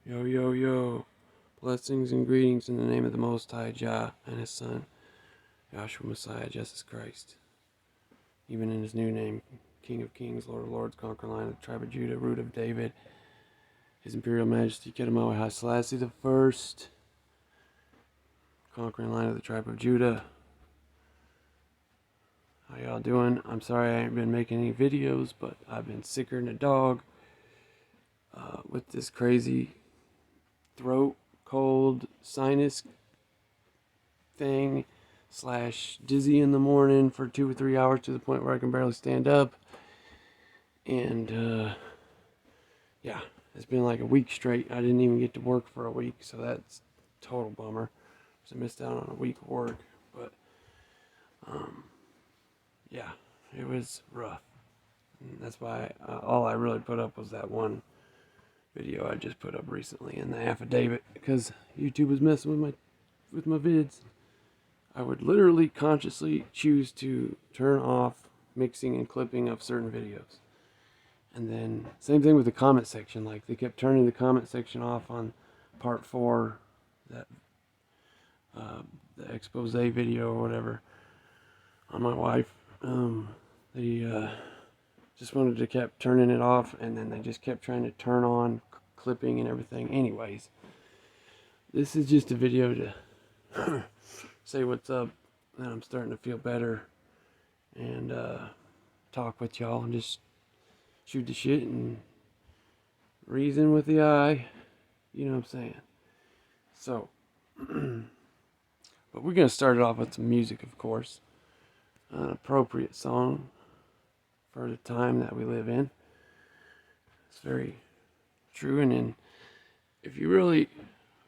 Yo, yo, yo. Blessings and greetings in the name of the Most High Jah and His Son, Yahshua Messiah, Jesus Christ. Even in His new name, King of Kings, Lord of Lords, conquering Lion of the tribe of Judah, root of David, His Imperial Majesty, Kedemah Haile-Selassie the First, conquering Lion of the tribe of Judah. How y'all doing? I'm sorry I ain't been making any videos, but I've been sicker than a dog with this crazy throat, cold, sinus thing / dizzy in the morning for 2 or 3 hours to the point where I can barely stand up. And yeah, it's been like a week straight. I didn't even get to work for a week, so that's a total bummer. So I missed out on a week of work. But yeah, it was rough. And that's why all I really put up was that one video I just put up recently in the affidavit, because YouTube was messing with my vids. I would literally consciously choose to turn off mixing and clipping of certain videos. And then same thing with the comment section. Like, they kept turning the comment section off on part 4, that the expose video or whatever, on my wife. They just wanted to kept turning it off, and then they just kept trying to turn on clipping and everything. Anyways, this is just a video to say what's up, that I'm starting to feel better, and talk with y'all and just shoot the shit and reason with the eye, you know what I'm saying? So but we're gonna start it off with some music, of course, an appropriate song for the time that we live in. It's very true. And then if you really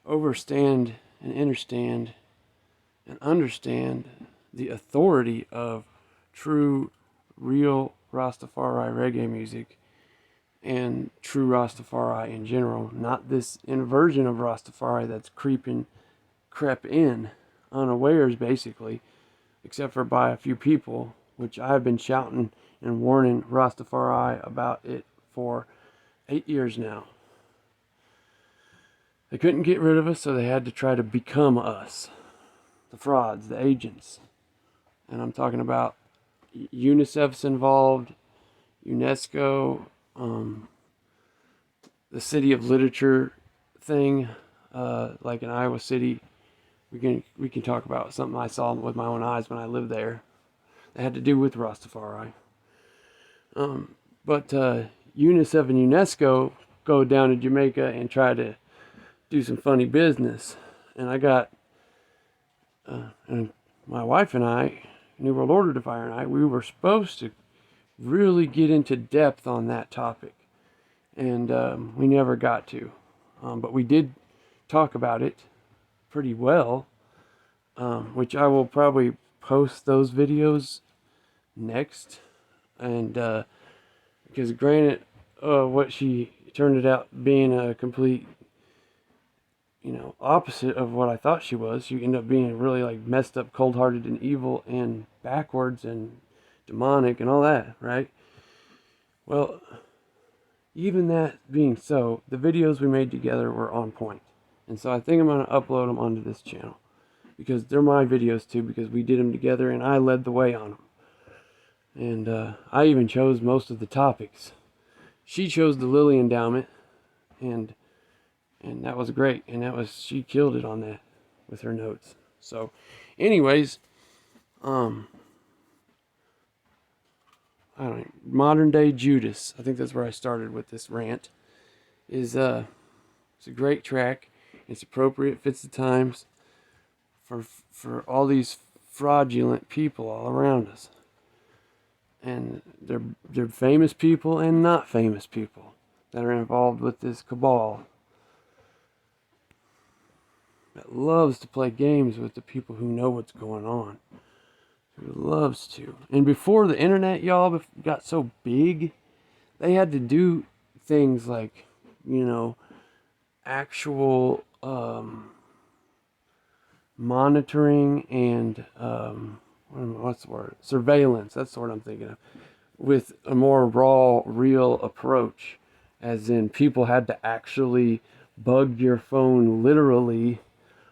understand and understand the authority of true, real Rastafari reggae music and true Rastafari in general, not this inversion of Rastafari that's crept in unawares, basically, except for by a few people, which I've been shouting and warning Rastafari about it for 8 years now. They couldn't get rid of us, so they had to try to become us. The frauds, the agents. And I'm talking about UNICEF's involved, UNESCO, the City of Literature thing, like in Iowa City. We can talk about something I saw with my own eyes when I lived there. That had to do with Rastafari. But UNICEF and UNESCO go down to Jamaica and try to do some funny business. And I got, and my wife and I, New World Order Defier and I, we were supposed to really get into depth on that topic. And we never got to. But we did talk about it pretty well, which I will probably post those videos next. And because granted, what she turned it out being a complete, opposite of what I thought she was. She ended up being really like messed up, cold-hearted, and evil, and backwards, and demonic, and all that, right? Well, even that being so, the videos we made together were on point. And so I think I'm going to upload them onto this channel, because they're my videos too, because we did them together and I led the way on them. And I even chose most of the topics. She chose the Lily Endowment, and that was great. And she killed it on that with her notes. So, anyways, I don't know, modern day Judas, I think that's where I started with this rant, it's a great track. It's appropriate, fits the times for all these fraudulent people all around us. And they're famous people and not famous people that are involved with this cabal that loves to play games with the people who know what's going on. Who loves to. And before the internet, y'all, got so big, they had to do things like, actual monitoring and what's the word? Surveillance. That's the word I'm thinking of. With a more raw, real approach, as in people had to actually bug your phone literally,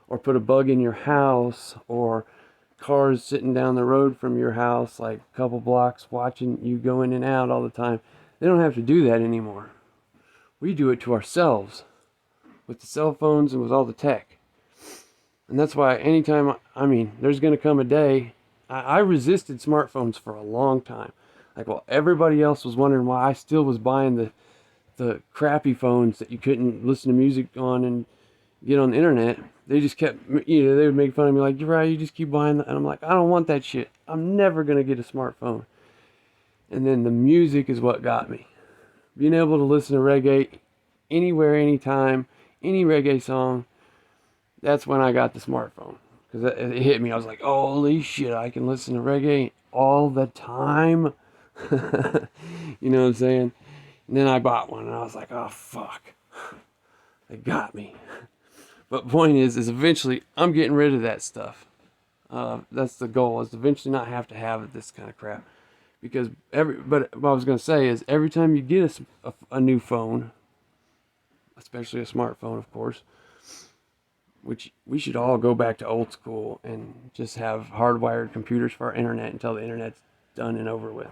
or put a bug in your house, or cars sitting down the road from your house, like a couple blocks, watching you go in and out all the time. They don't have to do that anymore. We do it to ourselves with the cell phones and with all the tech. And that's why anytime, there's going to come a day. I resisted smartphones for a long time. Like, while everybody else was wondering why I still was buying the crappy phones that you couldn't listen to music on and get on the internet, they just kept, they would make fun of me like, you're right, you just keep buying that. And I'm like, I don't want that shit. I'm never going to get a smartphone. And then the music is what got me. Being able to listen to reggae anywhere, anytime, any reggae song, that's when I got the smartphone. Because it hit me. I was like, oh, holy shit, I can listen to reggae all the time. You know what I'm saying? And then I bought one, and I was like, oh, fuck. They got me. But point is eventually I'm getting rid of that stuff. That's the goal, is to eventually not have to have this kind of crap. Because but what I was going to say is, every time you get a new phone, especially a smartphone, of course, which we should all go back to old school and just have hardwired computers for our internet until the internet's done and over with.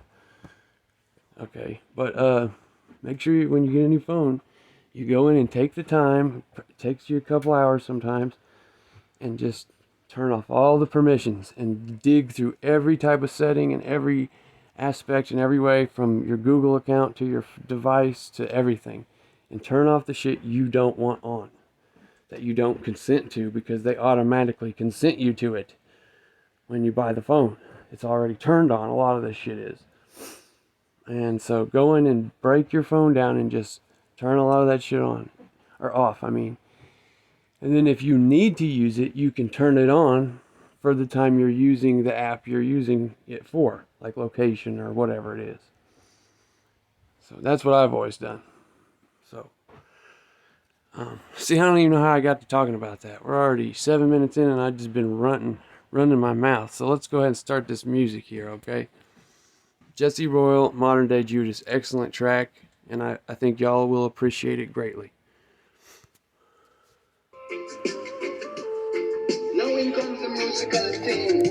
Okay, but make sure when you get a new phone, you go in and take the time. It takes you a couple hours sometimes, and just turn off all the permissions and dig through every type of setting and every aspect in every way, from your Google account to your device to everything, and turn off the shit you don't want on, that you don't consent to, because they automatically consent you to it when you buy the phone. It's already turned on. A lot of this shit is. And so go in and break your phone down and just turn a lot of that shit on, or off, And then if you need to use it, you can turn it on for the time you're using the app you're using it for, like location or whatever it is. So that's what I've always done. So, see, I don't even know how I got to talking about that. We're already 7 minutes in, and I've just been running my mouth. So let's go ahead and start this music here, okay? Jesse Royal, Modern Day Judas, excellent track, and I think y'all will appreciate it greatly. Now in comes the musical theme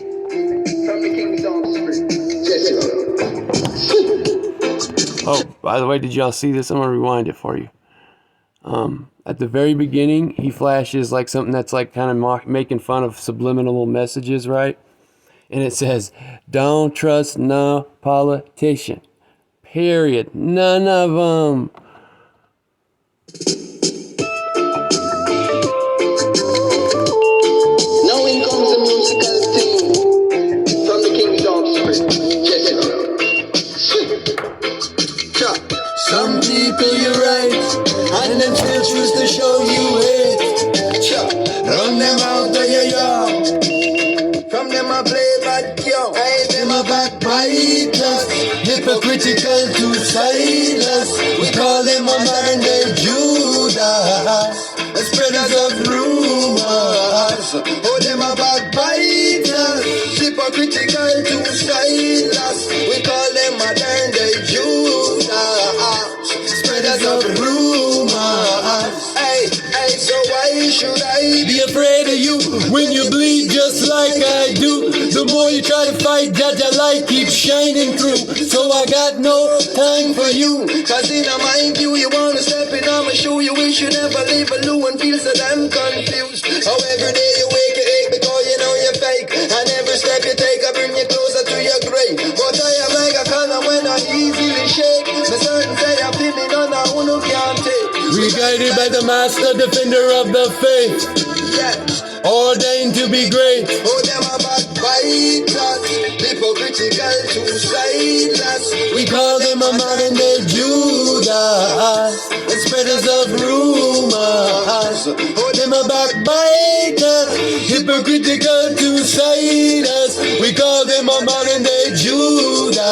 from the King's Offspring, Jesse Royal. Oh, by the way, did y'all see this? I'm going to rewind it for you. At the very beginning, he flashes like something that's like kind of making fun of subliminal messages, right? And it says, don't trust no politician. Period. None of them. Now in comes the musical theme from the King's Offspring, Jesse Royal. Some people you right, and them still choose to show you hate. Run them out of your yard. From them I play bad yo. Hey, them a backbiters, hypocritical to silence. We call them a modern day Judas, the spreaders of rumors. Oh, them a backbiters, hypocritical to silence. We call them modern day Judas, spreaders of rumors. Hey, so why should I be afraid of you when you bleed just like I do? The more you try to fight, that light keeps shining through. So I got no time for you, cause in a mind you wanna step in on my shoe. You wish you never leave a loo and feel so damn confused. How every day you wake you ache because you know you're fake, and every step you take I bring you closer to your grave. But I am like a column when I easily shake. The certain say I feel me none of who can't take. We guided by the master, defender of the faith, ordained to be great. Oh, them a backbiters, hypocritical to silence. We call them a modern day Judas, and spreaders of rumors. Oh, Them a backbiter, hypocritical to silence. We call them a modern day Judas,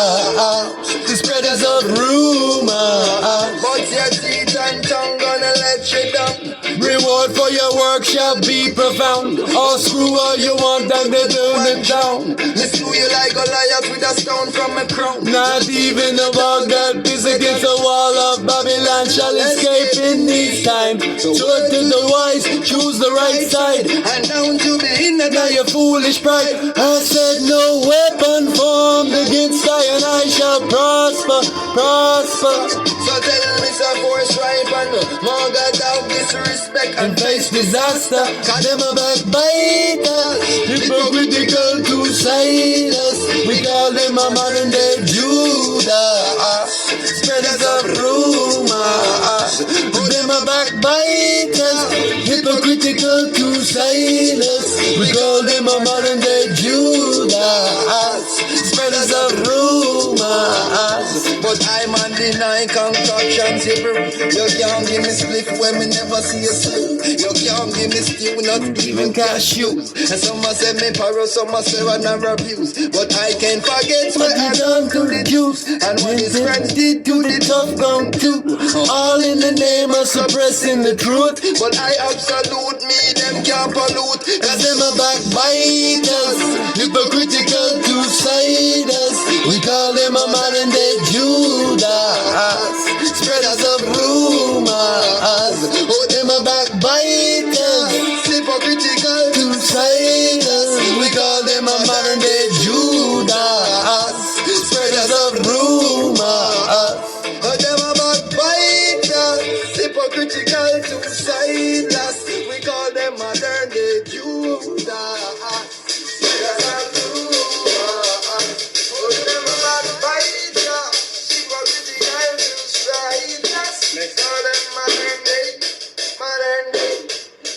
the spreaders of rumors. but your teeth and tongue gonna let you down. Reward reward for your work shall be profound. Or screw all you want and they burn it down. Me slew you like Goliath with a stone from a crown. Not even the walk that is against the wall of Babylon shall escape in these times. So to the wise, choose the right side, and down to the inner now your foolish pride. I said no weapon formed against I and I shall prosper, prosper. So tell me some force right and more God out disrespect and face disaster. Cause them a backbiters, hypocritical two-siders. We call them a modern day Judah, spreaders of rumors. Them a backbiters, hypocritical two-siders. We call them a modern day Judah, spreaders of rumors. But I'm undenied concoctions, you can't give me split when me never see a slew. You can't give me stew, not even cashews. And some say me paro, some say I never abuse. But I can't forget what I done to the Jews, and what his friends did to the tough ground too. All in the name of suppressing the truth. But I absolute me, them can't pollute. Cause them a backbiters, hypocritical two-siders. We call them a modern day Judas, spreaders of rumors. Oh, them a backbiters, hypocritical two-siders. We call them a modern day Judas, spreaders of rumors. Oh, them a backbiters, hypocritical two-siders. We call them modern day Judas, spreaders of rumors. Oh, them a backbiters, hypocritical two-siders. We call them modern day, modern day,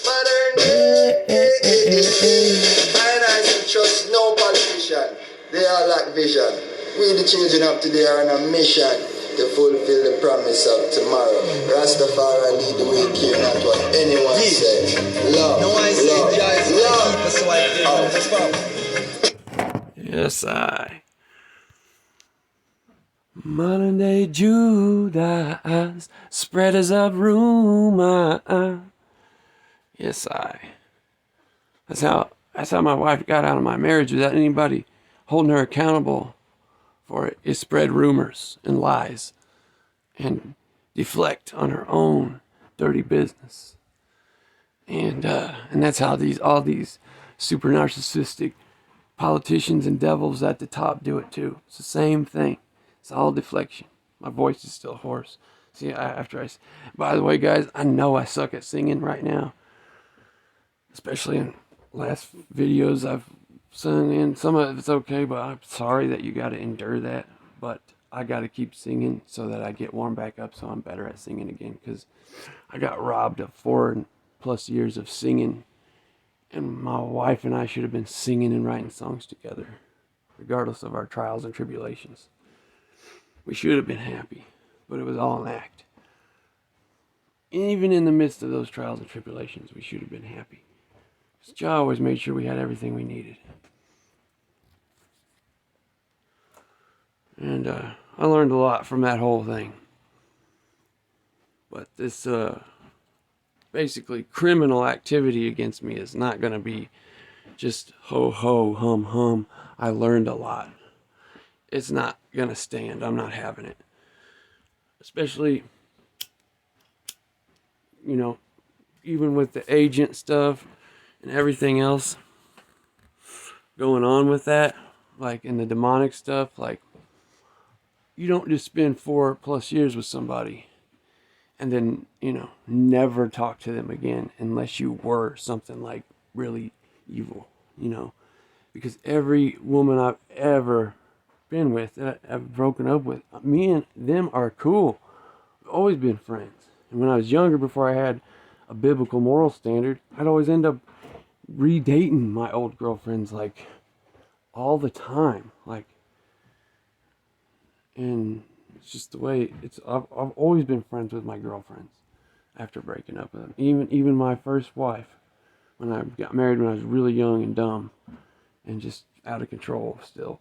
modern day. And I don't trust no politician. They all lack vision. We the children of today are on a mission to fulfill the promise of tomorrow. Rastafari lead the way, care not what anyone says. Love, no one love, love. Yes, I. Modern day Judas, spreaders of rumor. Yes, I. That's how my wife got out of my marriage, without anybody holding her accountable for it. Is spread rumors and lies and deflect on her own dirty business. And that's how all these super narcissistic politicians and devils at the top do it too. It's the same thing. It's all deflection. My voice is still hoarse. See, by the way, guys, I know I suck at singing right now. Especially in last videos I've sung in. Some of it's okay, but I'm sorry that you got to endure that. But I got to keep singing so that I get warmed back up so I'm better at singing again. Because I got robbed of 4+ years of singing. And my wife and I should have been singing and writing songs together, regardless of our trials and tribulations. We should have been happy, but it was all an act. Even in the midst of those trials and tribulations, we should have been happy. Because Jah always made sure we had everything we needed. And I learned a lot from that whole thing. But this basically criminal activity against me is not going to be just ho ho hum hum. I learned a lot. It's not going to stand. I'm not having it. Especially, even with the agent stuff and everything else going on with that, like in the demonic stuff, like you don't just spend 4+ years with somebody and then, never talk to them again unless you were something like really evil, because every woman I've ever been with, that I've broken up with, me and them are cool. We've always been friends. And when I was younger, before I had a biblical moral standard, I'd always end up redating my old girlfriends like all the time, and it's just the way it's. I've always been friends with my girlfriends after breaking up with them. Even my first wife, when I got married when I was really young and dumb and just out of control still.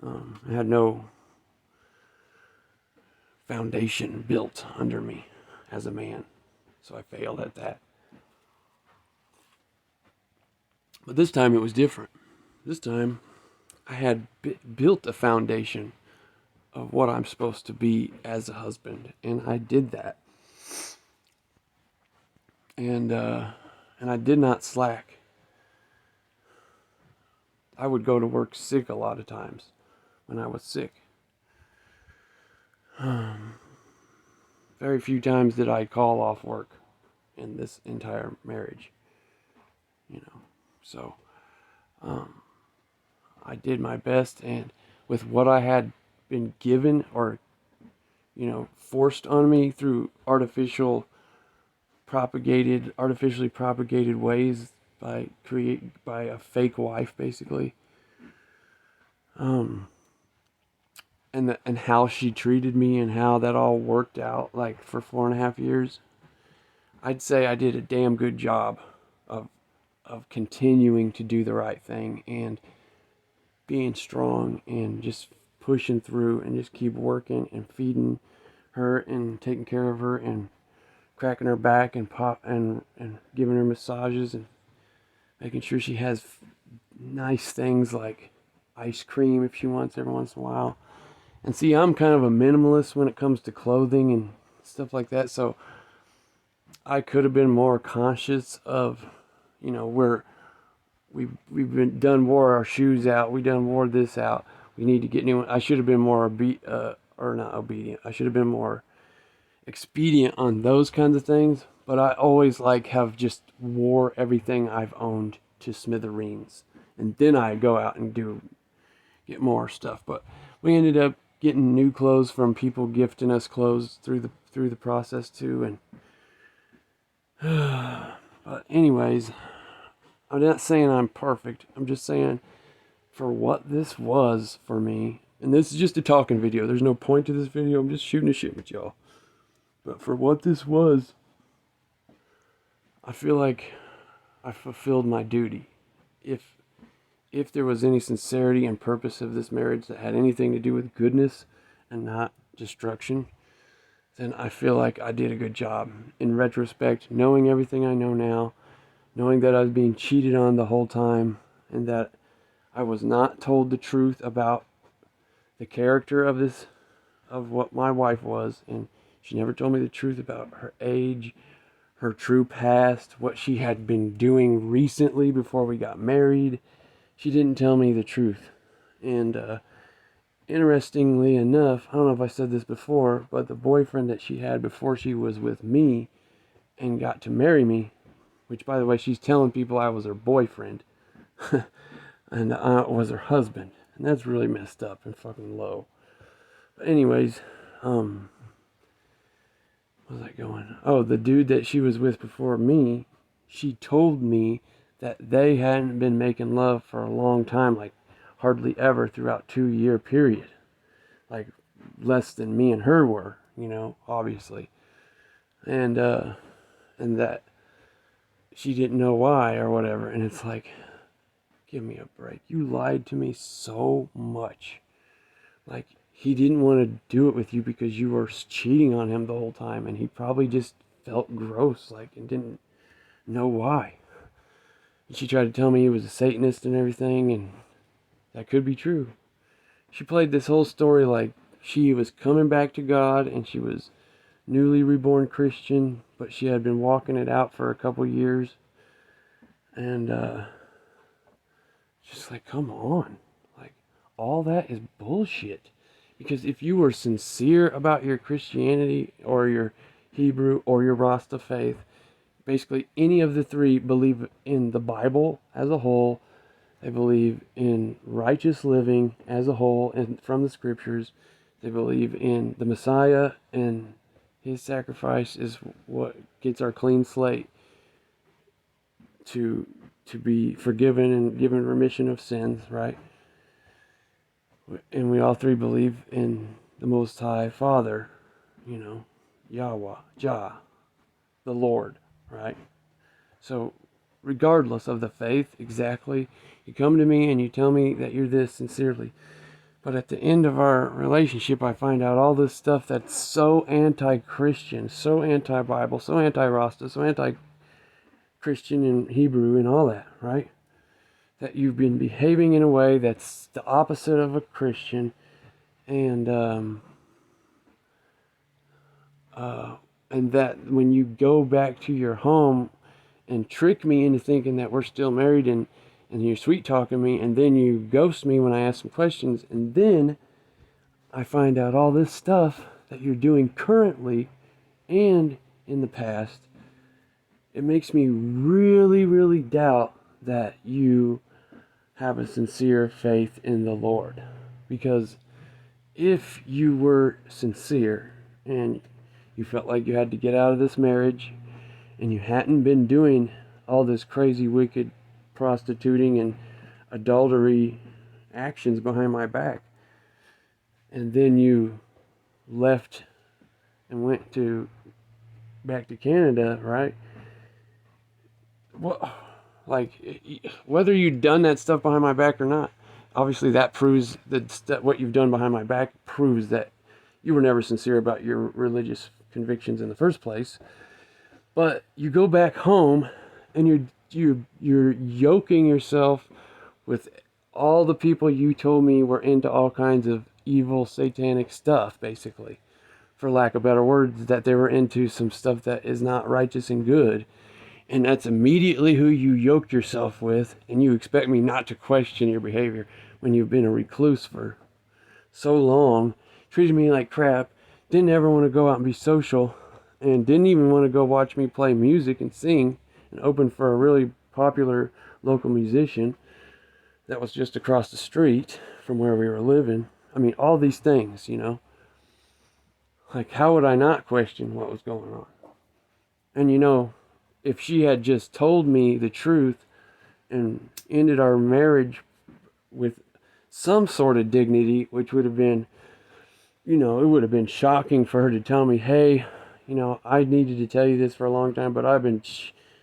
I had no foundation built under me as a man. So I failed at that. But this time it was different. This time I had built a foundation of what I'm supposed to be as a husband, and I did that. And I did not slack. I would go to work sick a lot of times when I was sick. Very few times did I call off work in this entire marriage, you know. So I did my best, and with what I had been given or, you know, forced on me through artificially propagated ways by a fake wife, basically. And how she treated me and how that all worked out, like, for 4.5 years. I'd say I did a damn good job of continuing to do the right thing and being strong and just pushing through and just keep working and feeding her and taking care of her and cracking her back and giving her massages and making sure she has nice things like ice cream if she wants every once in a while. And see, I'm kind of a minimalist when it comes to clothing and stuff like that, so I could have been more conscious of, you know, where wore our shoes out, we done wore this out, we need to get new. I should have been more not obedient. I should have been more expedient on those kinds of things. But I always have just wore everything I've owned to smithereens, and then I go out and get more stuff. But we ended up getting new clothes from people gifting us clothes through the process too. And but anyways, I'm not saying I'm perfect. I'm just saying for what this was for me, and this is just a talking video. There's no point to this video. I'm just shooting the shit with y'all. But for what this was, I feel like I fulfilled my duty. If there was any sincerity and purpose of this marriage that had anything to do with goodness and not destruction, then I feel like I did a good job. In retrospect, knowing everything I know now, knowing that I was being cheated on the whole time, and that I was not told the truth about the character of what my wife was, and she never told me the truth about her age, her true past, what she had been doing recently before we got married. She didn't tell me the truth. And interestingly enough, I don't know if I said this before, but the boyfriend that she had before she was with me and got to marry me, which, by the way, she's telling people I was her boyfriend and I was her husband, and that's really messed up and fucking low. But anyways, where was I going? Oh, the dude that she was with before me, she told me that they hadn't been making love for a long time, like hardly ever throughout 2-year period. Like less than me and her were, you know, obviously. And that she didn't know why or whatever. And it's like, give me a break. You lied to me so much. Like, he didn't want to do it with you because you were cheating on him the whole time, and he probably just felt gross, like, and didn't know why. And she tried to tell me he was a Satanist and everything, and that could be true. She played this whole story like she was coming back to God and she was newly reborn Christian, but she had been walking it out for a couple years. And just like, come on. Like, all that is bullshit. Because if you were sincere about your Christianity or your Hebrew or your Rasta faith, basically any of the three believe in the Bible as a whole. They believe in righteous living as a whole and from the scriptures. They believe in the Messiah, and his sacrifice is what gets our clean slate to be forgiven and given remission of sins, right? And we all three believe in the Most High Father, you know, Yahweh, Jah, the Lord, right? So regardless of the faith, exactly, you come to me and you tell me that you're this sincerely, But at the end of our relationship, I find out all this stuff that's so anti-Christian, so anti-Bible, so anti-Rasta, so anti-Christian and Hebrew and all that, right? That you've been behaving in a way that's the opposite of a Christian, and that when you go back to your home and trick me into thinking that we're still married, and you're sweet talking me, and then you ghost me when I ask some questions, and then I find out all this stuff that you're doing currently and in the past. It makes me really, really doubt that you have a sincere faith in the Lord. Because if you were sincere and you felt like you had to get out of this marriage, and you hadn't been doing all this crazy, wicked prostituting and adultery actions behind my back, and then you left and went back to Canada, right? Well, like, whether you'd done that stuff behind my back or not, obviously that proves that what you've done behind my back proves that you were never sincere about your religious convictions in the first place. But you go back home and you're yoking yourself with all the people you told me were into all kinds of evil satanic stuff, basically, for lack of better words, that they were into some stuff that is not righteous and good. And that's immediately who you yoke yourself with, and you expect me not to question your behavior when you've been a recluse for so long, treated me like crap, didn't ever want to go out and be social, and didn't even want to go watch me play music and sing, and open for a really popular local musician that was just across the street from where we were living. I mean, all these things, you know. Like, how would I not question what was going on? And you know, if she had just told me the truth and ended our marriage with some sort of dignity, which would have been, you know, it would have been shocking for her to tell me, hey, you know, I needed to tell you this for a long time, but I've been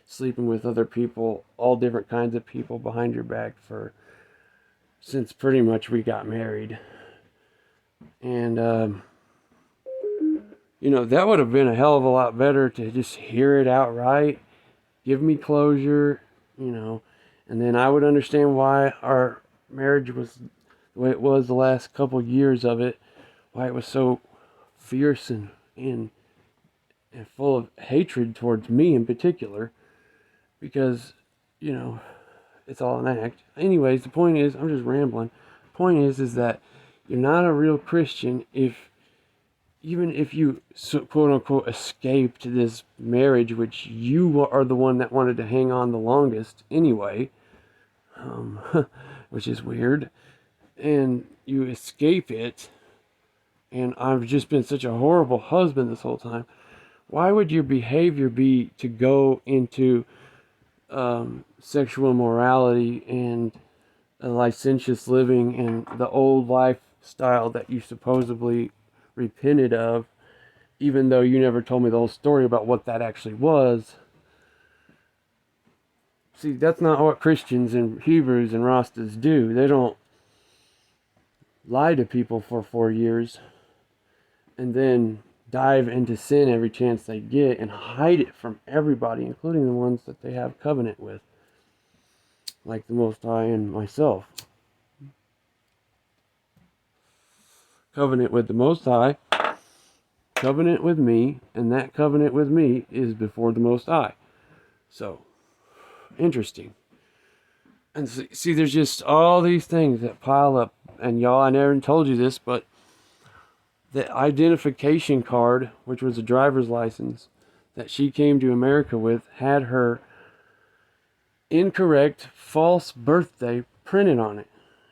sleeping with other people, all different kinds of people behind your back since pretty much we got married. And, you know, that would have been a hell of a lot better to just hear it outright, give me closure, you know, and then I would understand why our marriage was the way it was the last couple years of it, why it was so fierce and full of hatred towards me in particular, because, you know, it's all an act. Anyways, the point is, I'm just rambling. The point is that you're not a real Christian even if you quote unquote escaped this marriage, which you are the one that wanted to hang on the longest anyway, which is weird, and you escape it, and I've just been such a horrible husband this whole time. Why would your behavior be to go into sexual immorality and a licentious living and the old lifestyle that you supposedly repented of, even though you never told me the whole story about what that actually was? See, that's not what Christians and Hebrews and Rastas do. They don't lie to people for 4 years and then dive into sin every chance they get and hide it from everybody, including the ones that they have covenant with, like the Most High and myself. Covenant with the Most High, covenant with me, and that covenant with me is before the Most High. So, interesting. And see, there's just all these things that pile up. And y'all, I never told you this, but the identification card, which was a driver's license that she came to America with, had her incorrect, false birthday printed on it.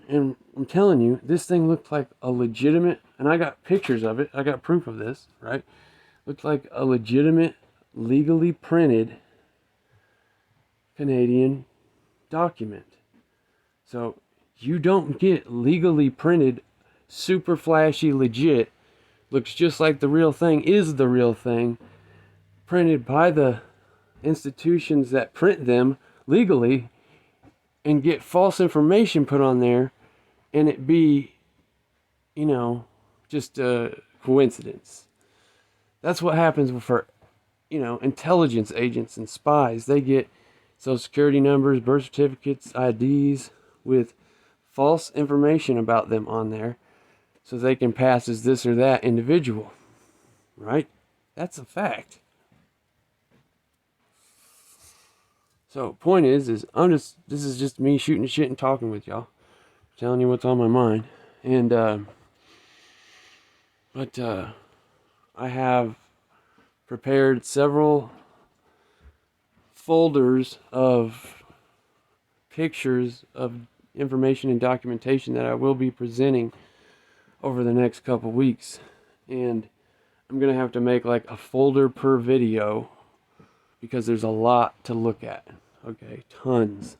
And I'm telling you, this thing looked like a legitimate, and I got pictures of it, I got proof of this, right? Looked like a legitimate, legally printed Canadian document. So you don't get legally printed, super flashy, legit, looks just like the real thing, is the real thing, printed by the institutions that print them legally, and get false information put on there, and it be just a coincidence. That's what happens with her, intelligence agents and spies. They get social security numbers, birth certificates, IDs with false information about them on there so they can pass as this or that individual, right? That's a fact. So point is this is just me shooting the shit and talking with y'all, telling you what's on my mind. And but I have prepared several folders of pictures of information and documentation that I will be presenting over the next couple weeks. And I'm going to have to make like a folder per video because there's a lot to look at. Okay, tons.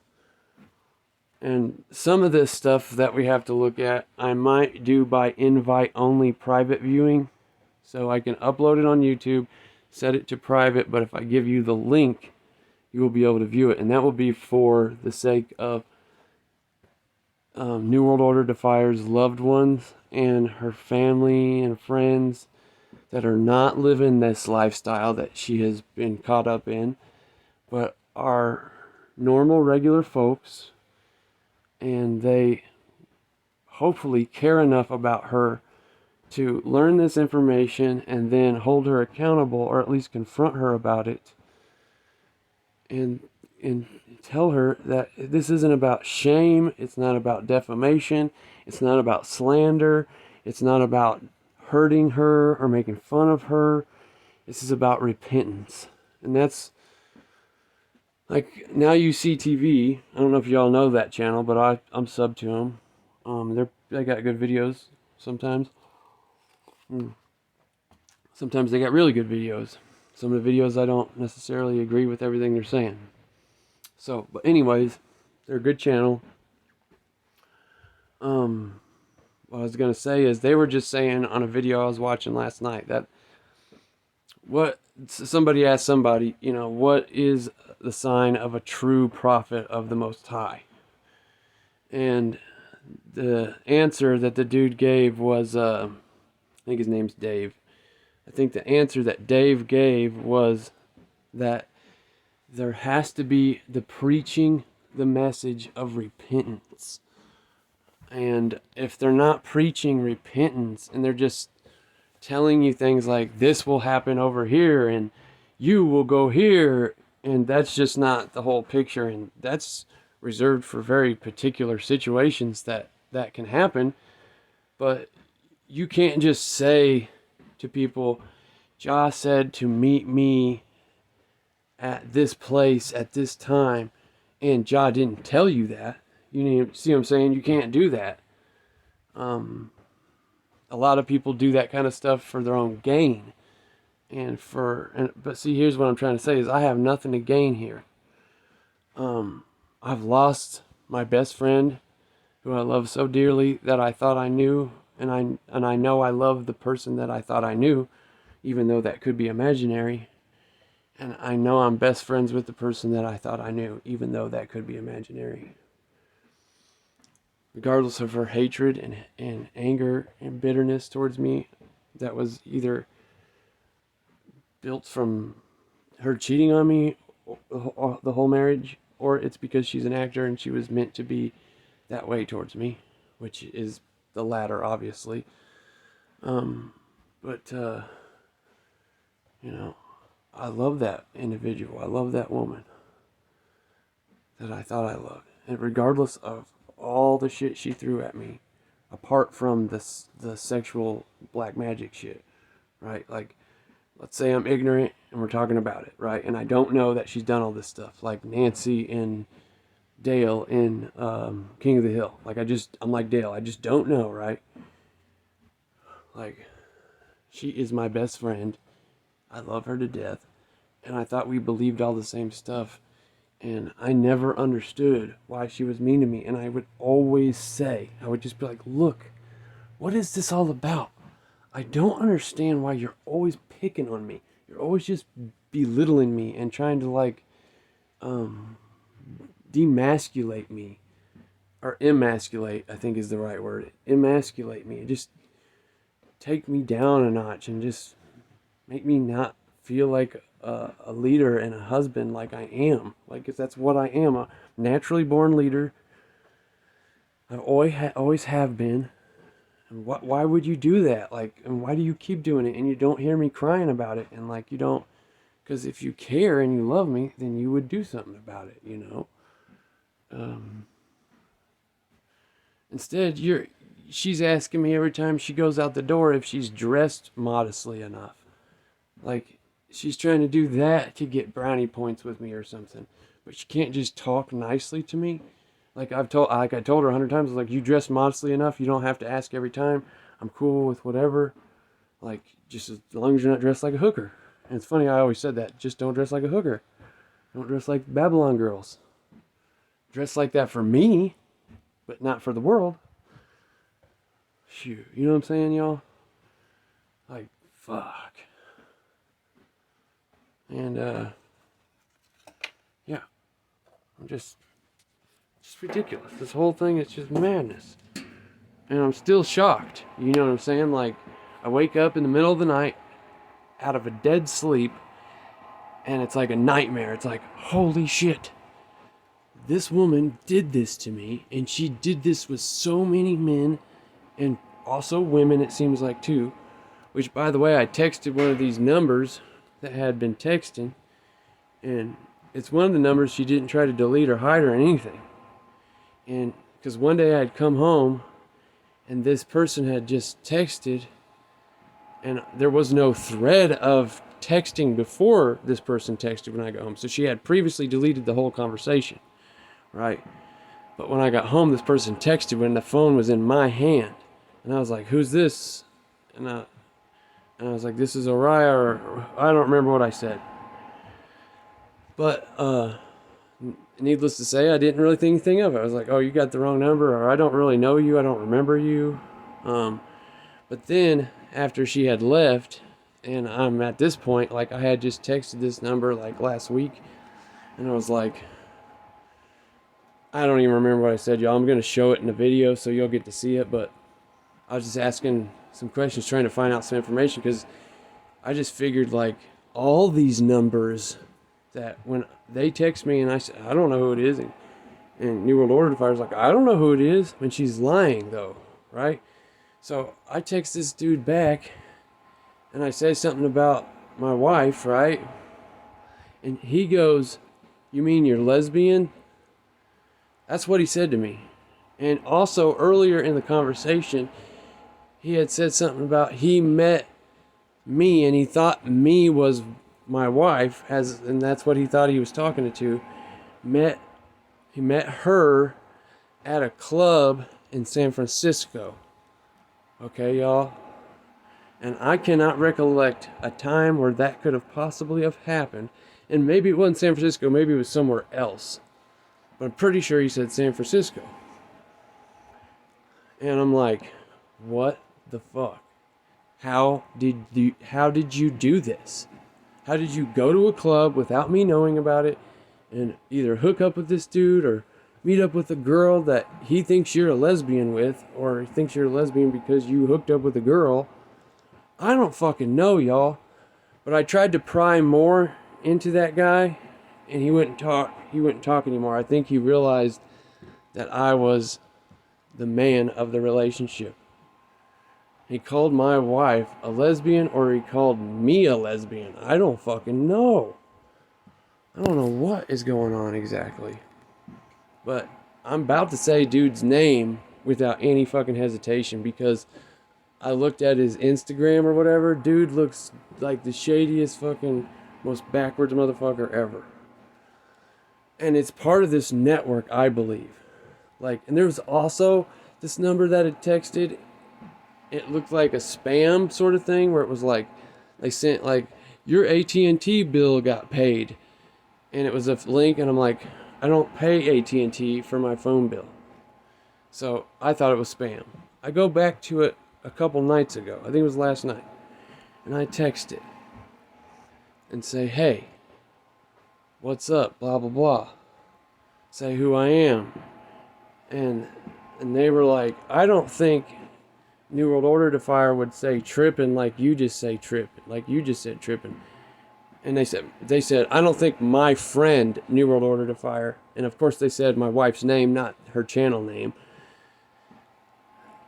And some of this stuff that we have to look at, I might do by invite only private viewing. So I can upload it on YouTube, set it to private, but if I give you the link, you will be able to view it. And that will be for the sake of New World Order Defier's loved ones and her family and friends that are not living this lifestyle that she has been caught up in, but are normal, regular folks, and they hopefully care enough about her to learn this information and then hold her accountable, or at least confront her about it, and tell her that this isn't about shame, it's not about defamation, it's not about slander, it's not about hurting her or making fun of her. This is about repentance. And that's like Now You See TV. I don't know if y'all know that channel, but I'm sub to them. They got good videos sometimes. Sometimes they got really good videos. Some of the videos I don't necessarily agree with everything they're saying. So, but anyways, they're a good channel. What I was going to say is they were just saying on a video I was watching last night that somebody asked somebody, what is the sign of a true prophet of the Most High? And the answer that the dude gave was, I think his name's Dave. I think the answer that Dave gave was that there has to be the preaching the message of repentance. And if they're not preaching repentance and they're just telling you things like this will happen over here and you will go here, and that's just not the whole picture, and that's reserved for very particular situations that can happen. But you can't just say to people, Jah said to meet me at this place at this time, and Jah didn't tell you that. You see what I'm saying? You can't do that. A lot of people do that kind of stuff for their own gain. But see, here's what I'm trying to say is I have nothing to gain here. I've lost my best friend who I love so dearly that I thought I knew, and I know I love the person that I thought I knew, even though that could be imaginary. And I know I'm best friends with the person that I thought I knew, even though that could be imaginary. Regardless of her hatred and anger and bitterness towards me, that was either built from her cheating on me the whole marriage, or it's because she's an actor and she was meant to be that way towards me, which is the latter, obviously. I love that individual. I love that woman that I thought I loved. And regardless of all the shit she threw at me, apart from the sexual black magic shit, right? Like, let's say I'm ignorant and we're talking about it, right? And I don't know that she's done all this stuff, like Nancy and Dale in King of the Hill. I'm like Dale, I just don't know, right? Like, she is my best friend. I love her to death. And I thought we believed all the same stuff. And I never understood why she was mean to me. And I would always say, I would just be like, look, what is this all about? I don't understand why you're always picking on me. You're always just belittling me and trying to demasculate me. Or emasculate, I think is the right word. Emasculate me. take me down a notch and just make me not feel like a leader and a husband like I am. Like, 'cause that's what I am, a naturally born leader. I've always have been. And why would you do that? Like, and why do you keep doing it? And you don't hear me crying about it. And like, you don't, because if you care and you love me, then you would do something about it, you know? Instead, she's asking me every time she goes out the door if she's dressed modestly enough. Like, she's trying to do that to get brownie points with me or something. But she can't just talk nicely to me. Like I told her 100 times, like, you dress modestly enough, you don't have to ask every time. I'm cool with whatever. Like, just as long as you're not dressed like a hooker. And it's funny, I always said that. Just don't dress like a hooker. Don't dress like Babylon girls. Dress like that for me, but not for the world. Shoot, you know what I'm saying, y'all? Like, fuck. And, yeah. I'm just ridiculous. This whole thing is just madness. And I'm still shocked. You know what I'm saying? Like, I wake up in the middle of the night out of a dead sleep, and it's like a nightmare. It's like, holy shit. This woman did this to me, and she did this with so many men, and also women, it seems like, too. Which, by the way, I texted one of these numbers that had been texting, and it's one of the numbers she didn't try to delete or hide or anything. And because one day I had come home, and this person had just texted, and there was no thread of texting before this person texted when I got home. So she had previously deleted the whole conversation, right? But when I got home, this person texted when the phone was in my hand. And I was like, who's this? And I was like, this is Oriah, or I don't remember what I said. But needless to say, I didn't really think anything of it. I was like, oh, you got the wrong number, or I don't really know you, I don't remember you. But then, after she had left, and I'm at this point, like, I had just texted this number, like, last week, and I was like, I don't even remember what I said, y'all. I'm going to show it in the video so you'll get to see it, but I was just asking some questions, trying to find out some information, because I just figured, like, all these numbers that when they text me and I said, I don't know who it is, and New World Order Fire's like, I don't know who it is, when she's lying, though, right? So I text this dude back, and I say something about my wife, right? And he goes, you mean you're lesbian? That's what he said to me. And also, earlier in the conversation, he had said something about he met me, and he thought me was my wife, and that's what he thought he was talking to. He met her at a club in San Francisco. Okay, y'all? And I cannot recollect a time where that could have possibly have happened. And maybe it wasn't San Francisco, maybe it was somewhere else. But I'm pretty sure he said San Francisco. And I'm like, what the fuck? How did you do this? How did you go to a club without me knowing about it and either hook up with this dude or meet up with a girl that he thinks you're a lesbian with, or he thinks you're a lesbian because you hooked up with a girl? I don't fucking know, y'all. But I tried to pry more into that guy, and he wouldn't talk. He wouldn't talk anymore. I think he realized that I was the man of the relationship. He called my wife a lesbian, or he called me a lesbian. I don't fucking know. I don't know what is going on exactly. But I'm about to say dude's name without any fucking hesitation, because I looked at his Instagram or whatever. Dude looks like the shadiest fucking most backwards motherfucker ever. And it's part of this network, I believe. Like, and there was also this number that had texted. It looked like a spam sort of thing, where it was like, they sent like, your AT&T bill got paid. And it was a link, and I'm like, I don't pay AT&T for my phone bill. So I thought it was spam. I go back to it a couple nights ago. I think it was last night. And I text it and say, hey, what's up, blah, blah, blah. Say who I am. And they were like, I don't think New World Order defier would say tripping like you just say tripping, like you just said tripping. And they said, I don't think my friend New World Order defier, and of course they said my wife's name, not her channel name.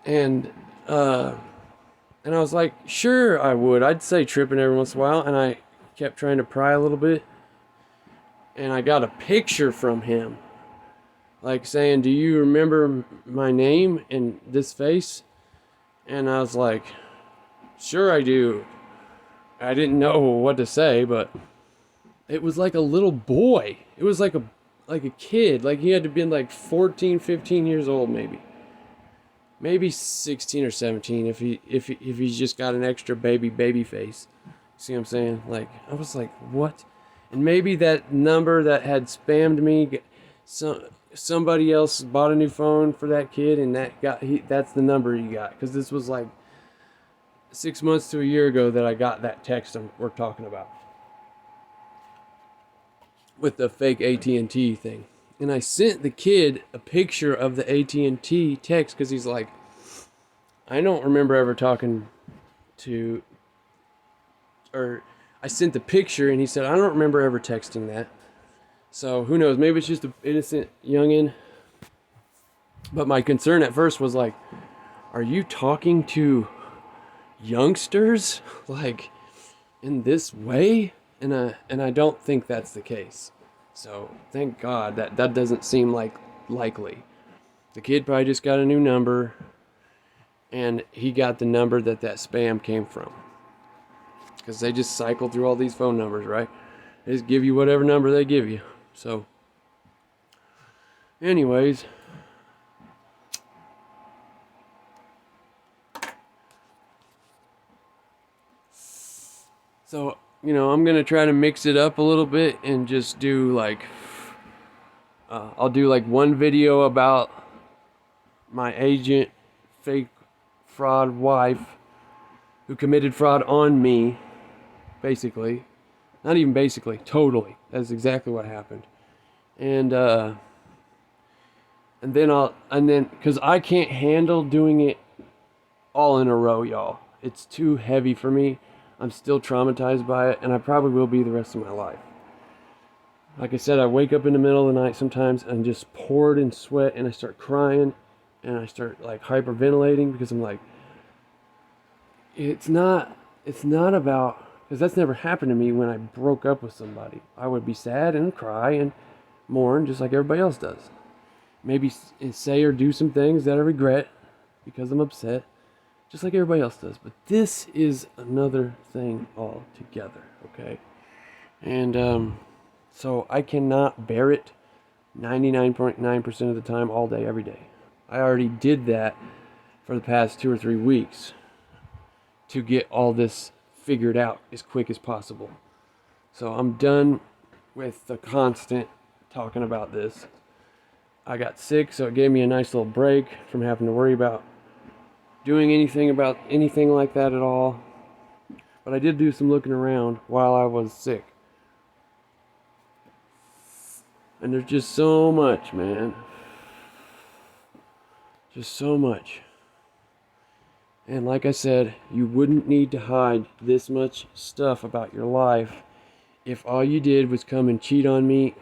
And I was like, sure I would. I'd say tripping every once in a while. And I kept trying to pry a little bit. And I got a picture from him. Like saying, do you remember my name and this face? And I was like, sure I do. I didn't know what to say, but it was like a little boy. It was like a kid. Like he had to be like 14, 15 years old maybe. Maybe 16 or 17 if he's just got an extra baby face. See what I'm saying? Like I was like, what? And maybe that number that had spammed me, somebody else bought a new phone for that kid, and that's the number he got. Because this was like 6 months to a year ago that I got that text we're talking about with the fake AT&T thing. And I sent the kid a picture of the AT&T text because he's like, I don't remember ever talking to, or I sent the picture and he said, I don't remember ever texting that. So who knows, maybe it's just an innocent youngin'. But my concern at first was like, are you talking to youngsters like in this way? And I don't think that's the case. So thank God that doesn't seem like likely. The kid probably just got a new number, and he got the number that spam came from. Because they just cycle through all these phone numbers, right? They just give you whatever number they give you. So, anyways. So, I'm going to try to mix it up a little bit and just do like, I'll do like one video about my agent, fake fraud wife, who committed fraud on me, basically. Not even basically, totally. That's exactly what happened. And then, because I can't handle doing it all in a row, y'all. It's too heavy for me. I'm still traumatized by it, and I probably will be the rest of my life. Like I said, I wake up in the middle of the night sometimes and just poured in sweat, and I start crying, and I start like hyperventilating because I'm like, it's not about, because that's never happened to me when I broke up with somebody. I would be sad and cry and mourn just like everybody else does. Maybe say or do some things that I regret because I'm upset, just like everybody else does. But this is another thing altogether, okay? And so I cannot bear it 99.9% of the time, all day, every day. I already did that for the past 2 or 3 weeks to get all this figured out as quick as possible. So I'm done with the constant talking about this. I got sick, so it gave me a nice little break from having to worry about doing anything like that at all. But I did do some looking around while I was sick. And there's just so much, man. Just so much. And like I said, you wouldn't need to hide this much stuff about your life if all you did was come and cheat on me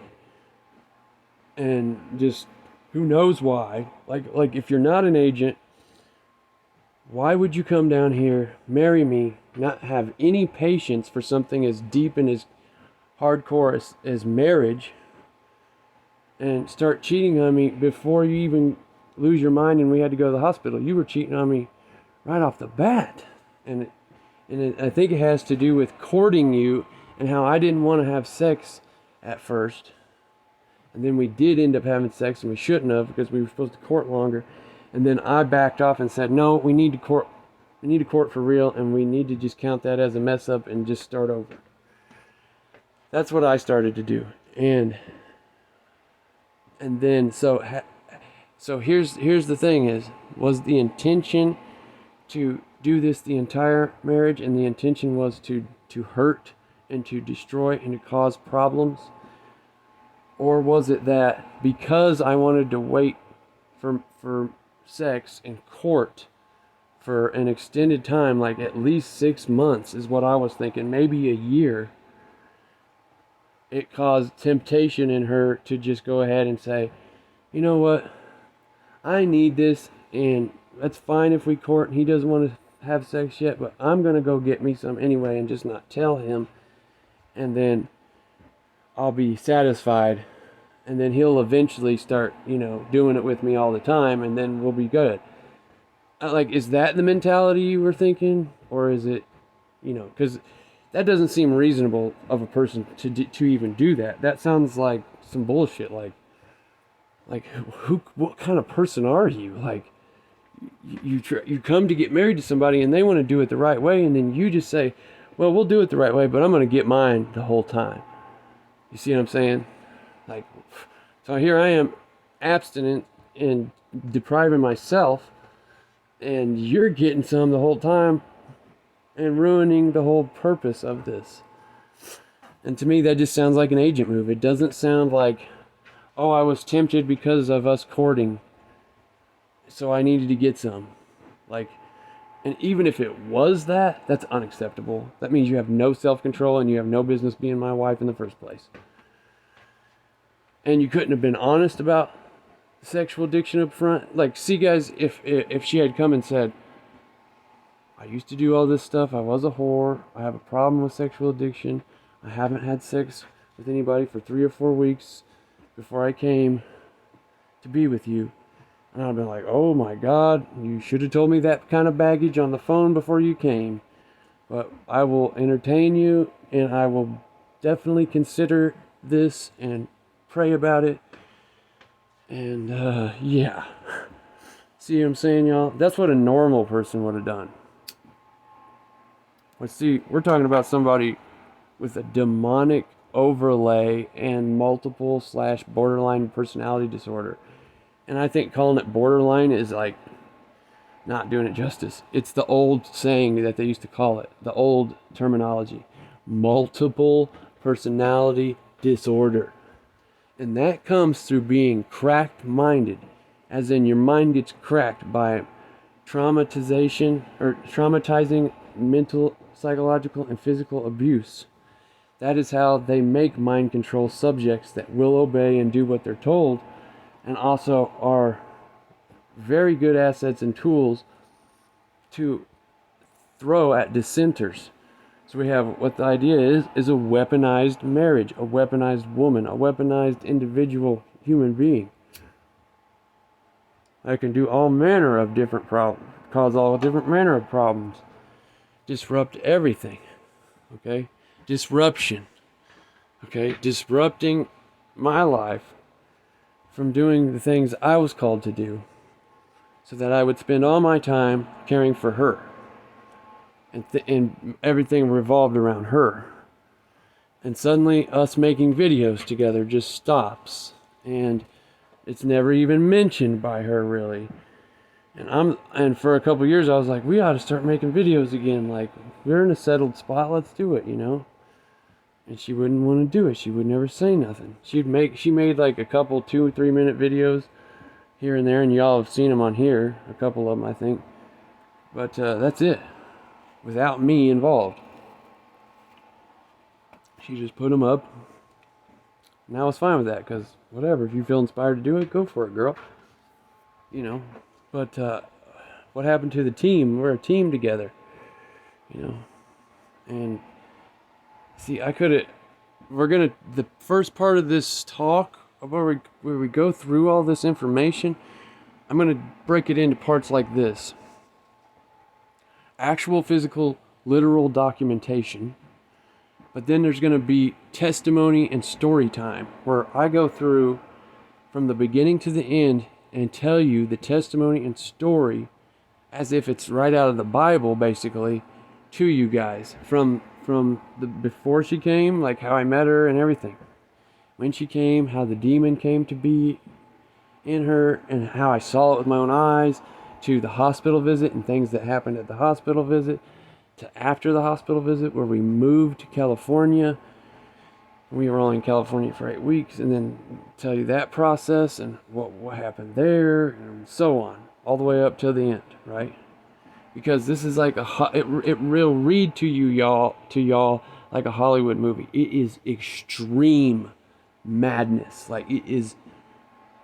and just who knows why. Like if you're not an agent, why would you come down here, marry me, not have any patience for something as deep and as hardcore as marriage, and start cheating on me before you even lose your mind and we had to go to the hospital? You were cheating on me right off the bat. And I think it has to do with courting you and how I didn't want to have sex at first. And then we did end up having sex, and we shouldn't have because we were supposed to court longer. And then I backed off and said, no, we need to court. We need to court for real, and we need to just count that as a mess up and just start over. That's what I started to do. And then so here's the thing was the intention to do this the entire marriage, and the intention was to hurt and to destroy and to cause problems? Or was it that because I wanted to wait for sex in court for an extended time, like at least 6 months is what I was thinking, maybe a year, it caused temptation in her to just go ahead and say, you know what, I need this, and that's fine if we court and he doesn't want to have sex yet, but I'm going to go get me some anyway and just not tell him, and then I'll be satisfied, and then he'll eventually start, doing it with me all the time, and then we'll be good. Like, is that the mentality you were thinking? Or is it, because that doesn't seem reasonable of a person to even do that. That sounds like some bullshit. Like what kind of person are you? Like, you come to get married to somebody and they want to do it the right way, and then you just say, well, we'll do it the right way, but I'm going to get mine the whole time. You see what I'm saying? Like, so here I am, abstinent and depriving myself, and you're getting some the whole time and ruining the whole purpose of this. And to me, that just sounds like an agent move. It doesn't sound like, oh, I was tempted because of us courting, so I needed to get some. Like, and even if it was that, that's unacceptable. That means you have no self-control and you have no business being my wife in the first place. And you couldn't have been honest about sexual addiction up front. Like, see, guys, if she had come and said, I used to do all this stuff, I was a whore, I have a problem with sexual addiction, I haven't had sex with anybody for 3 or 4 weeks before I came to be with you, and I'd been like, oh my God, you should have told me that kind of baggage on the phone before you came. But I will entertain you, and I will definitely consider this and pray about it. And yeah, see what I'm saying, y'all? That's what a normal person would have done. But see, we're talking about somebody with a demonic overlay and multiple / borderline personality disorder. And I think calling it borderline is like not doing it justice. It's the old saying that they used to call it, the old terminology, multiple personality disorder. And that comes through being cracked-minded, as in your mind gets cracked by traumatizing mental, psychological, and physical abuse. That is how they make mind control subjects that will obey and do what they're told, and also are very good assets and tools to throw at dissenters. So we have what the idea is a weaponized marriage, a weaponized woman, a weaponized individual human being. I can do all manner of different problems, cause all different manner of problems, disrupt everything, okay? Disruption, okay? Disrupting my life from doing the things I was called to do, so that I would spend all my time caring for her. And everything revolved around her. And suddenly us making videos together just stops, and it's never even mentioned by her, really. And for a couple years I was like, we ought to start making videos again. Like, we're in a settled spot, let's do it, And she wouldn't want to do it. She would never say nothing. She made like a couple 2 or 3 minute videos here and there, and y'all have seen them on here, a couple of them, I think. But that's it. Without me involved. She just put them up. And I was fine with that, because whatever, if you feel inspired to do it, go for it, girl. But what happened to the team? We're a team together. And see, the first part of this talk, where we go through all this information, I'm going to break it into parts like this. Actual physical, literal documentation. But then there's going to be testimony and story time, where I go through from the beginning to the end and tell you the testimony and story as if it's right out of the Bible, basically, to you guys. From the before she came, like how I met her and everything. When she came, how the demon came to be in her, and how I saw it with my own eyes, to the hospital visit and things that happened at the hospital visit, to after the hospital visit where we moved to California. We were only in California for 8 weeks, and then tell you that process and what happened there, and so on, all the way up till the end, right? because this is like it will read to y'all like a Hollywood movie. It is extreme madness. Like, it is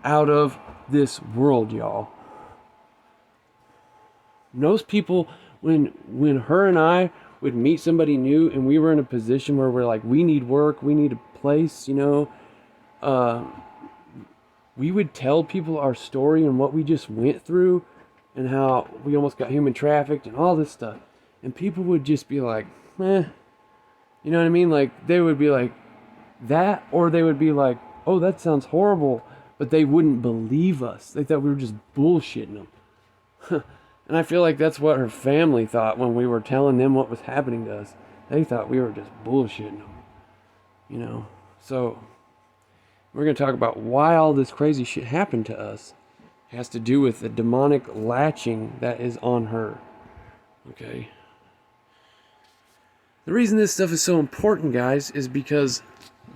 out of this world, y'all. Most people, when her and I would meet somebody new and we were in a position where we're like, we need work, we need a place, we would tell people our story and what we just went through and how we almost got human trafficked and all this stuff. And people would just be like, you know what I mean? Like, they would be like that, or they would be like, oh, that sounds horrible. But they wouldn't believe us. They thought we were just bullshitting them. And I feel like that's what her family thought when we were telling them what was happening to us. They thought we were just bullshitting them. So we're going to talk about why all this crazy shit happened to us. It has to do with the demonic latching that is on her. Okay? The reason this stuff is so important, guys, is because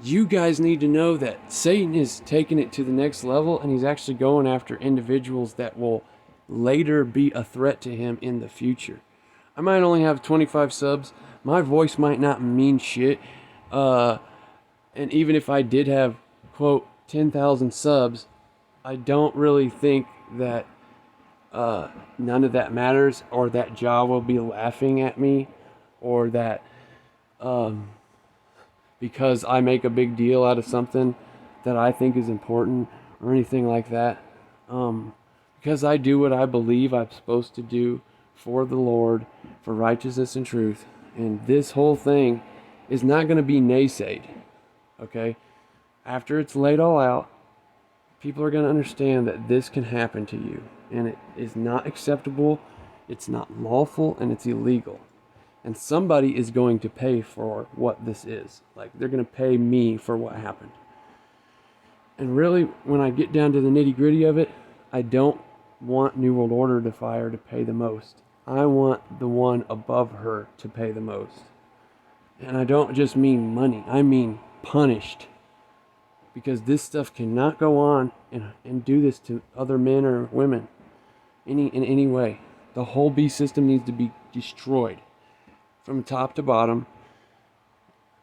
you guys need to know that Satan is taking it to the next level, and he's actually going after individuals that will later be a threat to him in the future. I might only have 25 subs. My voice might not mean shit. And even if I did have, quote, 10,000 subs, I don't really think that none of that matters, or that Jah will be laughing at me, or that because I make a big deal out of something that I think is important or anything like that. Because I do what I believe I'm supposed to do for the Lord, for righteousness and truth. And this whole thing is not going to be naysayed. Okay? After it's laid all out, people are going to understand that this can happen to you. And it is not acceptable, it's not lawful, and it's illegal. And somebody is going to pay for what this is. Like, they're going to pay me for what happened. And really, when I get down to the nitty gritty of it, I don't want New World Order to fire to pay the most. I want the one above her to pay the most. And I don't just mean money. I mean punished. Because this stuff cannot go on and do this to other men or women in any way. The whole beast system needs to be destroyed. From top to bottom,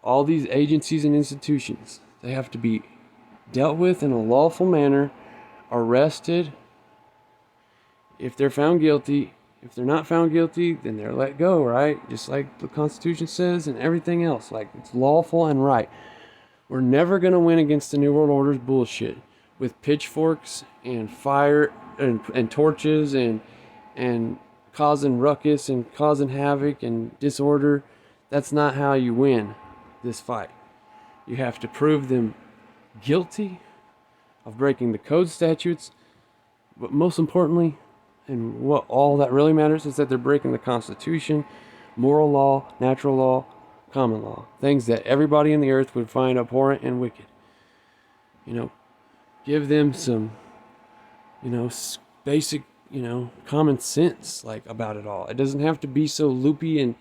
all these agencies and institutions, they have to be dealt with in a lawful manner, arrested if they're found guilty. If they're not found guilty, then they're let go, right? Just like the Constitution says and everything else. Like, it's lawful and right. We're never going to win against the New World Order's bullshit with pitchforks and fire and torches and causing ruckus and causing havoc and disorder. That's not how you win this fight. You have to prove them guilty of breaking the code statutes, but most importantly, and what all that really matters, is that they're breaking the Constitution, moral law, natural law, common law, things that everybody in the earth would find abhorrent and wicked. Give them some, basic, common sense, like, about it all. It doesn't have to be so loopy and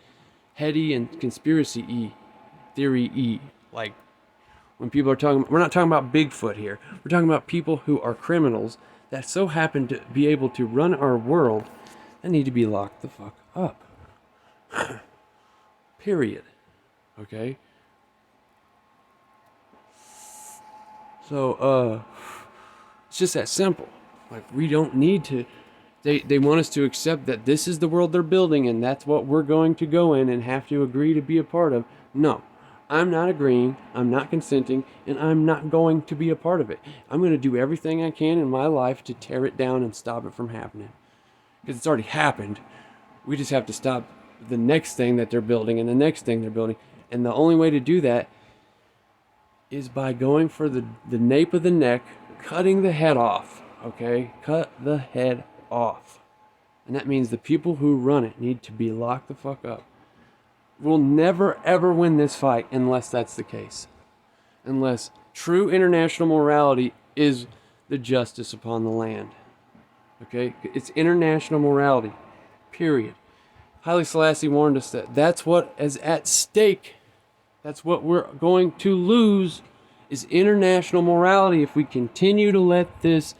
heady and conspiracy-y, theory-y. Like, when people are talking, we're not talking about Bigfoot here. We're talking about people who are criminals that so happen to be able to run our world that need to be locked the fuck up. Period. Okay? So, it's just that simple. Like, we don't need to, they want us to accept that this is the world they're building and that's what we're going to go in and have to agree to be a part of. No. I'm not agreeing, I'm not consenting, and I'm not going to be a part of it. I'm going to do everything I can in my life to tear it down and stop it from happening. Because it's already happened. We just have to stop the next thing that they're building and the next thing they're building. And the only way to do that is by going for the nape of the neck, cutting the head off. Okay? Cut the head off. And that means the people who run it need to be locked the fuck up. We'll never ever win this fight unless that's the case. Unless true international morality is the justice upon the land. Okay? It's international morality. Period. Haile Selassie warned us that that's what is at stake. That's what we're going to lose, is international morality if we continue to let this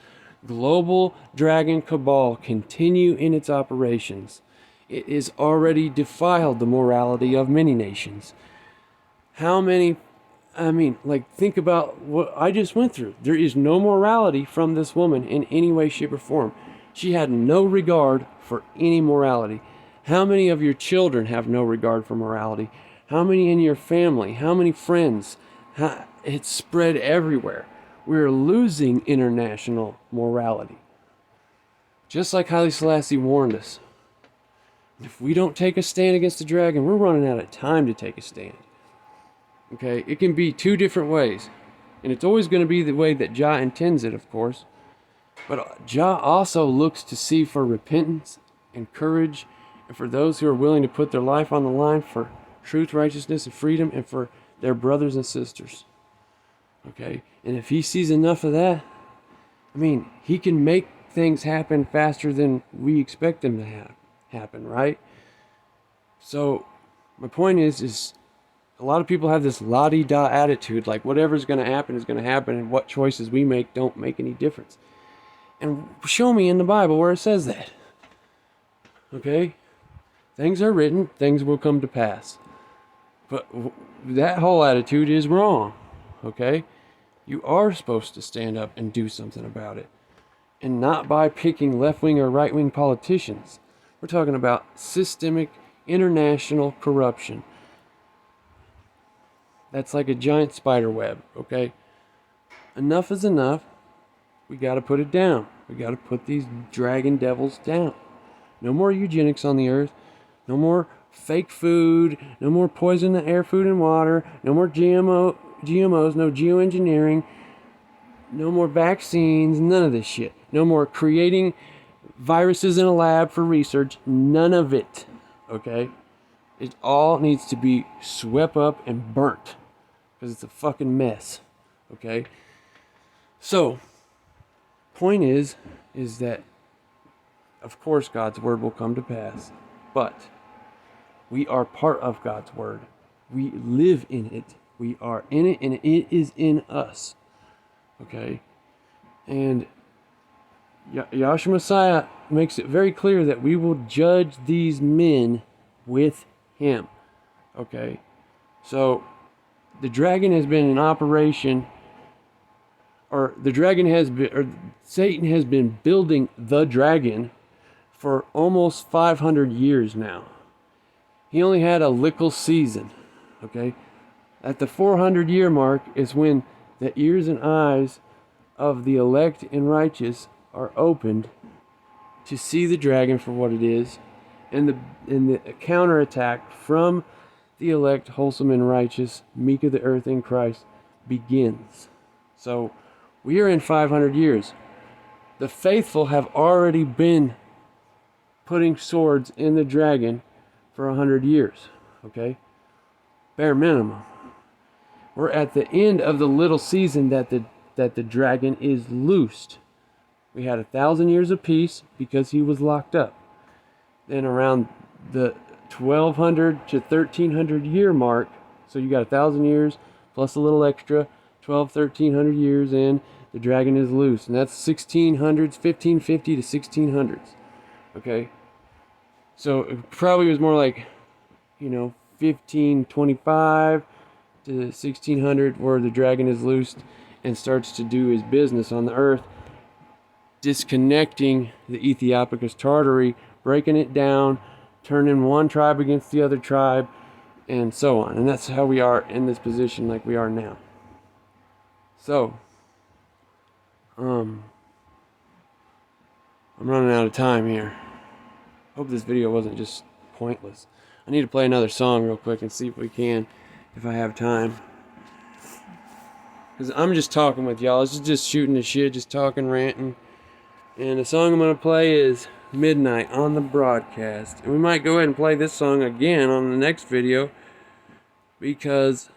global dragon cabal continue in its operations. It is already defiled the morality of many nations. How many, think about what I just went through. There is no morality from this woman in any way, shape, or form. She had no regard for any morality. How many of your children have no regard for morality? How many in your family? How many friends? It's spread everywhere. We're losing international morality. Just like Haile Selassie warned us. If we don't take a stand against the dragon, we're running out of time to take a stand. Okay, it can be two different ways. And it's always going to be the way that Jah intends it, of course. But Jah also looks to see for repentance and courage, and for those who are willing to put their life on the line for truth, righteousness, and freedom, and for their brothers and sisters. Okay, and if he sees enough of that, he can make things happen faster than we expect them to happen, right? So, my point is a lot of people have this la-di-da attitude, like whatever's going to happen is going to happen, and what choices we make don't make any difference. And show me in the Bible where it says that. Okay? Things are written, things will come to pass. But that whole attitude is wrong. Okay? You are supposed to stand up and do something about it. And not by picking left-wing or right-wing politicians. We're talking about systemic international corruption. That's like a giant spider web, okay? Enough is enough. We got to put it down. We got to put these dragon devils down. No more eugenics on the earth. No more fake food. No more poison in air, food, and water. No more GMOs, no geoengineering. No more vaccines, none of this shit. No more creating viruses in a lab for research. None of it, okay? It all needs to be swept up and burnt. Because it's a fucking mess, okay? So, point is that, of course, God's word will come to pass. But we are part of God's word. We live in it. We are in it, and it is in us. Okay? And Yahshua Messiah makes it very clear that we will judge these men with him. Okay? So, the dragon has been in operation, Satan has been building the dragon for almost 500 years now. He only had a little season, okay? At the 400-year mark is when the ears and eyes of the elect and righteous are opened to see the dragon for what it is, and the counterattack from the elect, wholesome and righteous, meek of the earth in Christ, begins. So, we are in 500 years. The faithful have already been putting swords in the dragon for 100 years. Okay? Bare minimum. We're at the end of the little season that the dragon is loosed. We had 1,000 years of peace because he was locked up. Then around the 1,200 to 1,300 year mark, so you got 1,000 years plus a little extra, 1,300 years in, the dragon is loose. And that's 1600s, 1550 to 1600s. Okay? So it probably was more like, 1525 to 1600 where the dragon is loosed and starts to do his business on the earth, disconnecting the Ethiopica's Tartary, breaking it down, turning one tribe against the other tribe, and so on. And that's how we are in this position like we are now. So, I'm running out of time here. Hope this video wasn't just pointless. I need to play another song real quick and see if we can, if I have time. Because I'm just talking with y'all. This is just shooting the shit, just talking, ranting. And the song I'm going to play is Midnight on the Broadcast. And we might go ahead and play this song again on the next video, because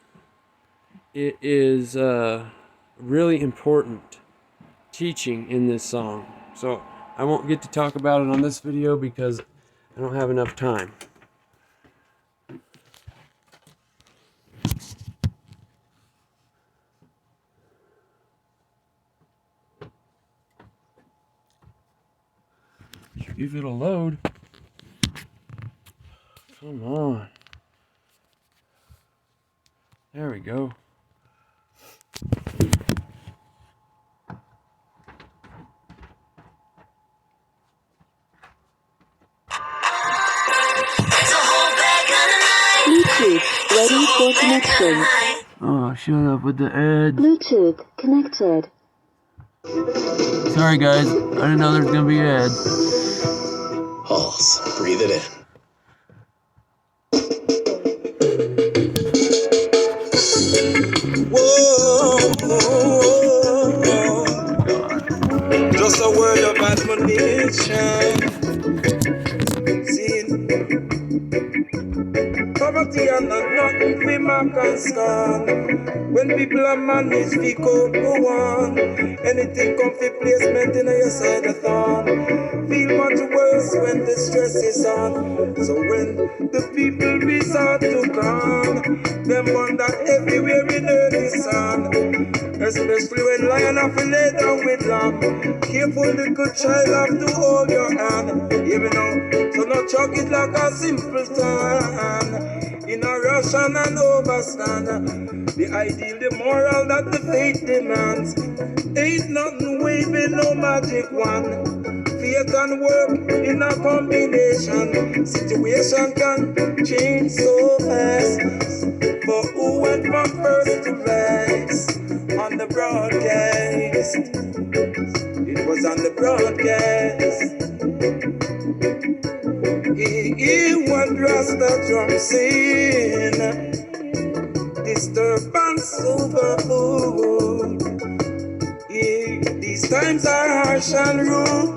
it is really important teaching in this song. So I won't get to talk about it on this video because I don't have enough time. If it'll load. Come on. There we go. Bluetooth ready for connection. Oh, shut up with the ads. Bluetooth connected. Sorry, guys. I didn't know there was gonna be ads. Pulse. Breathe it in. Whoa, just a word of admonition. See, poverty and not nothing we mark and scan. When people are managed, we go on. Anything come for placement in your side of thorn. Feel much worse when the stress is on. So when the people resort to calm, them wonder everywhere in the sun. Especially when lion have to lay down with lamb. Careful, little child have to hold your hand. Hear me now, so not chuck it like a simple time. In a rush and an overstand. The ideal, the moral that the faith demands. Ain't nothing waving, no magic wand. Faith and work in a combination. Situation can change so fast. For who went from first to last? On the broadcast. It was on the broadcast. He what Rasta drum sing. Disturbance overload. These times are harsh and rude.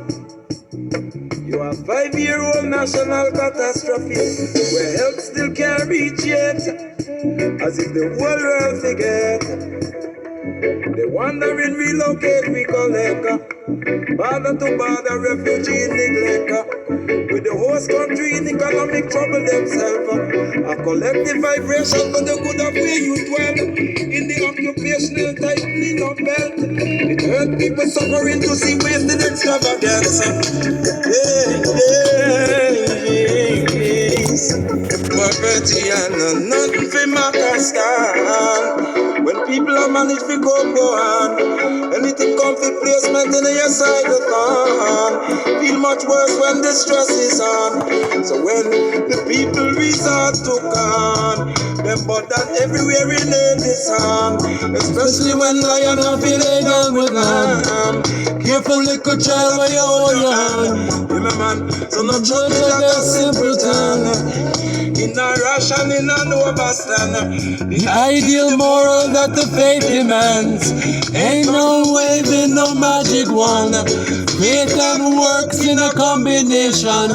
You have 5-year-old national catastrophe where help still can't reach yet. As if the whole world forget. They wandering relocate we collect. Bother to bother refugee neglect. With the host country in economic trouble themselves. A collective vibration for the good of where you dwell. In the occupational tightening of belt. It hurt people suffering to see wasted extravagance. Poverty and nothing for Pakistan. When people are managed to go on, anything come for placement in your side of town. Feel much worse when the stress is on. So when the people resort to calm, them but that everywhere in the sun. Especially when lion have been laid down with lamb. Careful little child when you hold your hand. Yeah, my man, so not judge it like a simpleton. In a rush and in an overstand. The ideal moral that the faith demands. Ain't no waving, no magic wand. Faith and works in a combination.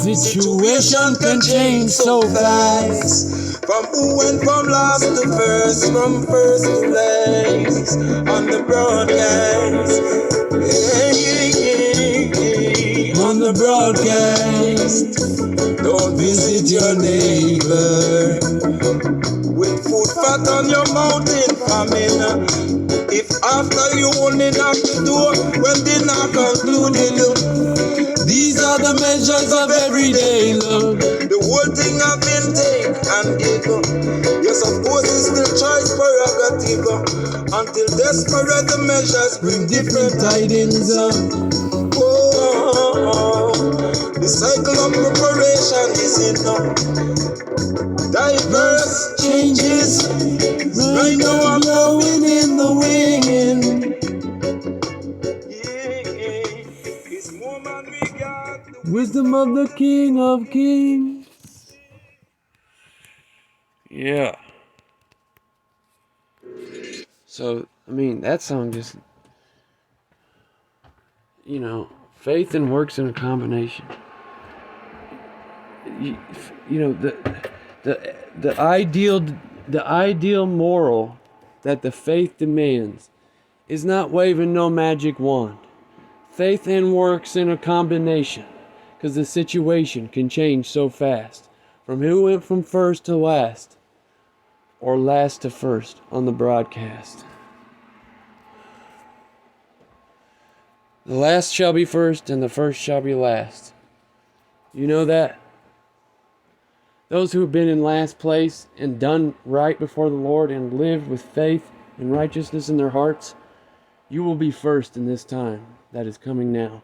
Situation can change so fast. From who went from last to first, from first to last. On the broadcast. On the broadcast. Don't visit your neighbor with food fat on your mountain famine. If after you only knock the door when dinner concluded, these are the measures of everyday love. The whole thing have been take and give. Yes, of course, it's still choice prerogative. Until desperate the measures bring different tidings. The cycle of preparation is enough. Diverse changes. Right now I'm blowing in the wind. It's more man we got. Wisdom of the King of Kings. Yeah. So, I mean, that song just, faith and works in a combination. The ideal moral that the faith demands is not waving no magic wand. Faith and works in a combination, because the situation can change so fast. From who went from first to last, or last to first on the broadcast. The last shall be first, and the first shall be last. You know that? Those who have been in last place and done right before the Lord and lived with faith and righteousness in their hearts, you will be first in this time that is coming now.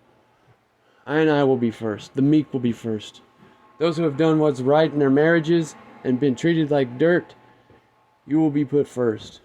I will be first. The meek will be first. Those who have done what's right in their marriages and been treated like dirt, you will be put first.